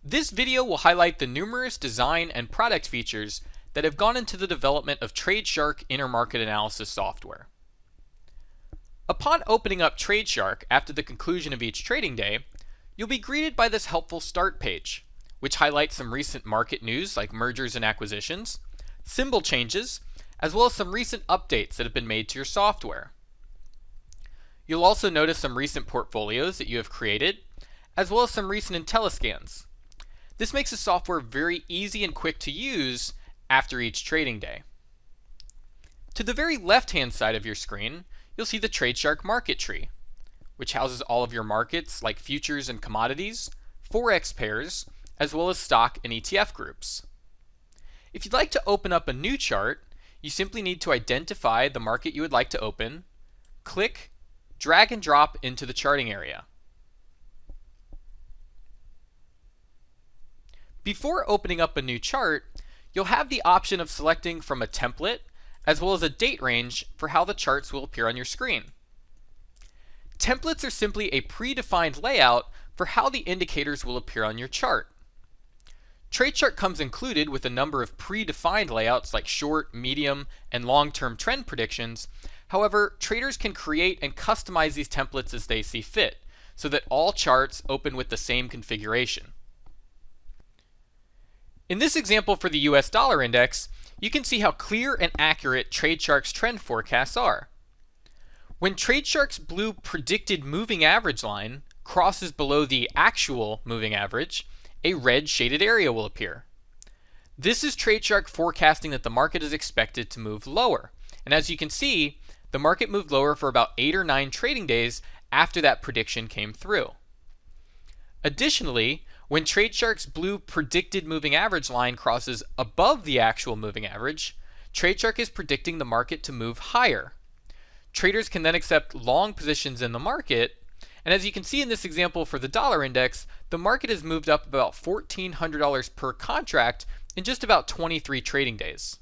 This video will highlight the numerous design and product features that have gone into the development of TradeShark intermarket analysis software. Upon opening up TradeShark after the conclusion of each trading day, you'll be greeted by this helpful start page, which highlights some recent market news like mergers and acquisitions, symbol changes, as well as some recent updates that have been made to your software. You'll also notice some recent portfolios that you have created, as well as some recent Intelliscans. This makes the software very easy and quick to use after each trading day. To the very left-hand side of your screen, you'll see the TradeShark market tree, which houses all of your markets like futures and commodities, forex pairs, as well as stock and ETF groups. If you'd like to open up a new chart, you simply need to identify the market you would like to open, click, drag and drop into the charting area. Before opening up a new chart, you'll have the option of selecting from a template as well as a date range for how the charts will appear on your screen. Templates are simply a predefined layout for how the indicators will appear on your chart. TradeShark comes included with a number of predefined layouts like short, medium, and long-term trend predictions. However, traders can create and customize these templates as they see fit, so that all charts open with the same configuration. In this example for the US dollar index, you can see how clear and accurate TradeShark's trend forecasts are. When TradeShark's blue predicted moving average line crosses below the actual moving average, a red shaded area will appear. This is TradeShark forecasting that the market is expected to move lower. And as you can see, the market moved lower for about 8 or 9 trading days after that prediction came through. Additionally, when TradeShark's blue predicted moving average line crosses above the actual moving average, TradeShark is predicting the market to move higher. Traders can then accept long positions in the market, and as you can see in this example for the dollar index, the market has moved up about $1,400 per contract in just about 23 trading days.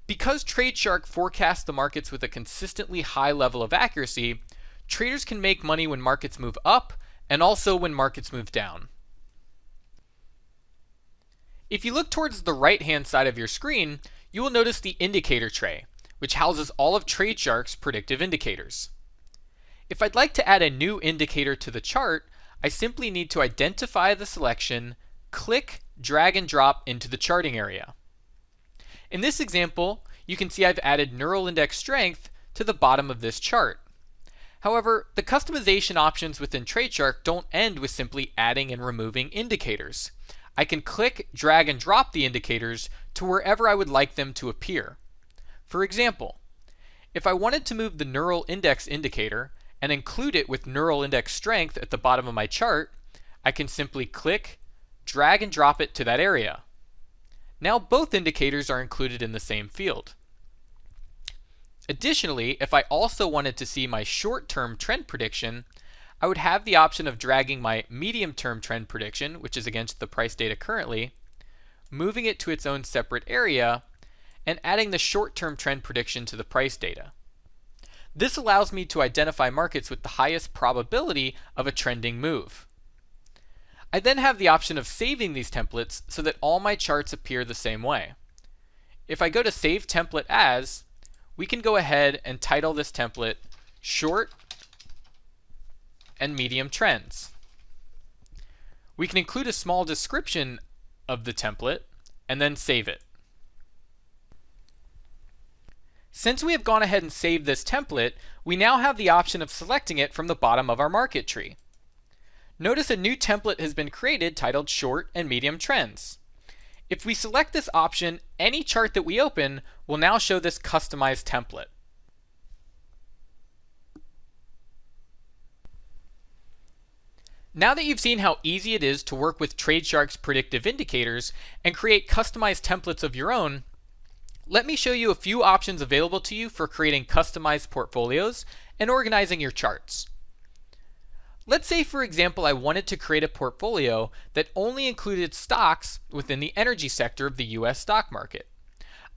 Because TradeShark forecasts the markets with a consistently high level of accuracy, traders can make money when markets move up and also when markets move down. If you look towards the right-hand side of your screen, you will notice the indicator tray, which houses all of TradeShark's predictive indicators. If I'd like to add a new indicator to the chart, I simply need to identify the selection, click, drag and drop into the charting area. In this example, you can see I've added neural index strength to the bottom of this chart. However, the customization options within TradeShark don't end with simply adding and removing indicators. I can click, drag and drop the indicators to wherever I would like them to appear. For example, if I wanted to move the neural index indicator and include it with neural index strength at the bottom of my chart, I can simply click, drag and drop it to that area. Now both indicators are included in the same field. Additionally, if I also wanted to see my short-term trend prediction, I would have the option of dragging my medium-term trend prediction, which is against the price data currently, moving it to its own separate area, and adding the short-term trend prediction to the price data. This allows me to identify markets with the highest probability of a trending move. I then have the option of saving these templates so that all my charts appear the same way. If I go to Save Template As, we can go ahead and title this template Short and Medium Trends. We can include a small description of the template and then save it. Since we have gone ahead and saved this template, we now have the option of selecting it from the bottom of our market tree. Notice a new template has been created titled Short and Medium Trends. If we select this option, any chart that we open will now show this customized template. Now that you've seen how easy it is to work with TradeShark's predictive indicators and create customized templates of your own, let me show you a few options available to you for creating customized portfolios and organizing your charts. Let's say, for example, I wanted to create a portfolio that only included stocks within the energy sector of the US stock market.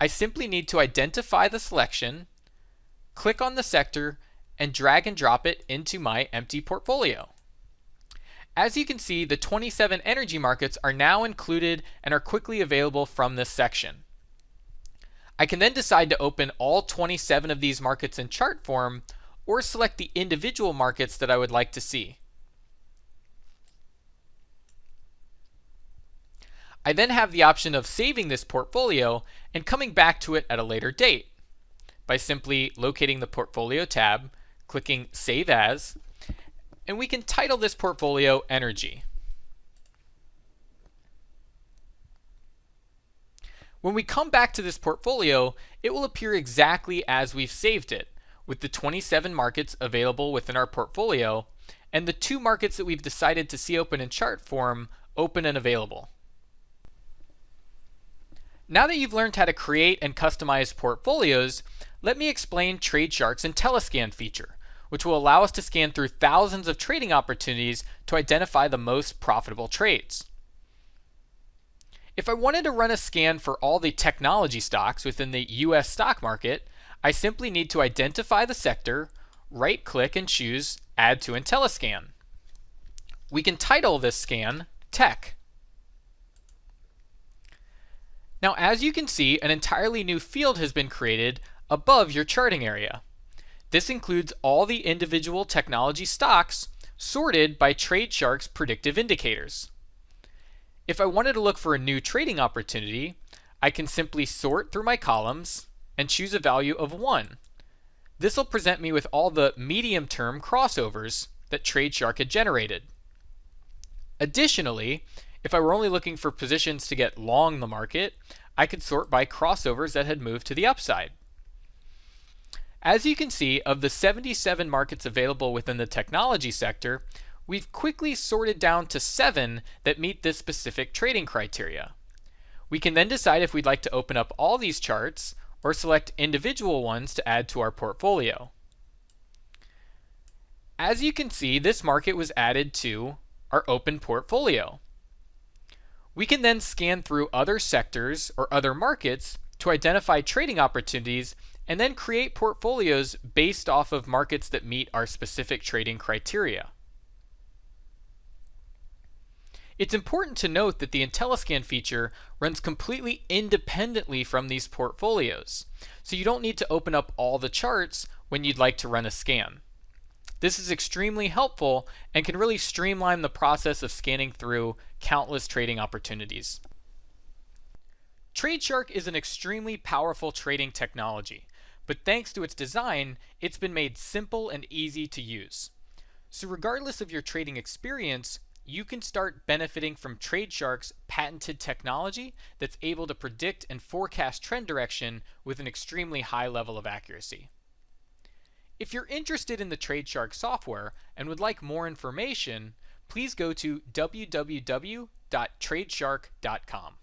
I simply need to identify the selection, click on the sector, and drag and drop it into my empty portfolio. As you can see, the 27 energy markets are now included and are quickly available from this section. I can then decide to open all 27 of these markets in chart form or select the individual markets that I would like to see. I then have the option of saving this portfolio and coming back to it at a later date by simply locating the Portfolio tab, clicking Save As, and we can title this portfolio Energy. When we come back to this portfolio, it will appear exactly as we've saved it, with the 27 markets available within our portfolio and the 2 markets that we've decided to see open in chart form open and available. Now that you've learned how to create and customize portfolios, let me explain TradeShark's Intelliscan feature, which will allow us to scan through thousands of trading opportunities to identify the most profitable trades. If I wanted to run a scan for all the technology stocks within the US stock market, I simply need to identify the sector, right-click and choose Add to Intelliscan. We can title this scan Tech. Now, as you can see, an entirely new field has been created above your charting area. This includes all the individual technology stocks sorted by TradeShark's predictive indicators. If I wanted to look for a new trading opportunity, I can simply sort through my columns and choose a value of 1. This will present me with all the medium-term crossovers that TradeShark had generated. Additionally, if I were only looking for positions to get long the market, I could sort by crossovers that had moved to the upside. As you can see, of the 77 markets available within the technology sector, we've quickly sorted down to 7 that meet this specific trading criteria. We can then decide if we'd like to open up all these charts or select individual ones to add to our portfolio. As you can see, this market was added to our open portfolio. We can then scan through other sectors or other markets to identify trading opportunities and then create portfolios based off of markets that meet our specific trading criteria. It's important to note that the Intelliscan feature runs completely independently from these portfolios, so you don't need to open up all the charts when you'd like to run a scan. This is extremely helpful and can really streamline the process of scanning through countless trading opportunities. TradeShark is an extremely powerful trading technology, but thanks to its design, it's been made simple and easy to use. So regardless of your trading experience, you can start benefiting from TradeShark's patented technology that's able to predict and forecast trend direction with an extremely high level of accuracy. If you're interested in the TradeShark software and would like more information, please go to www.tradeshark.com.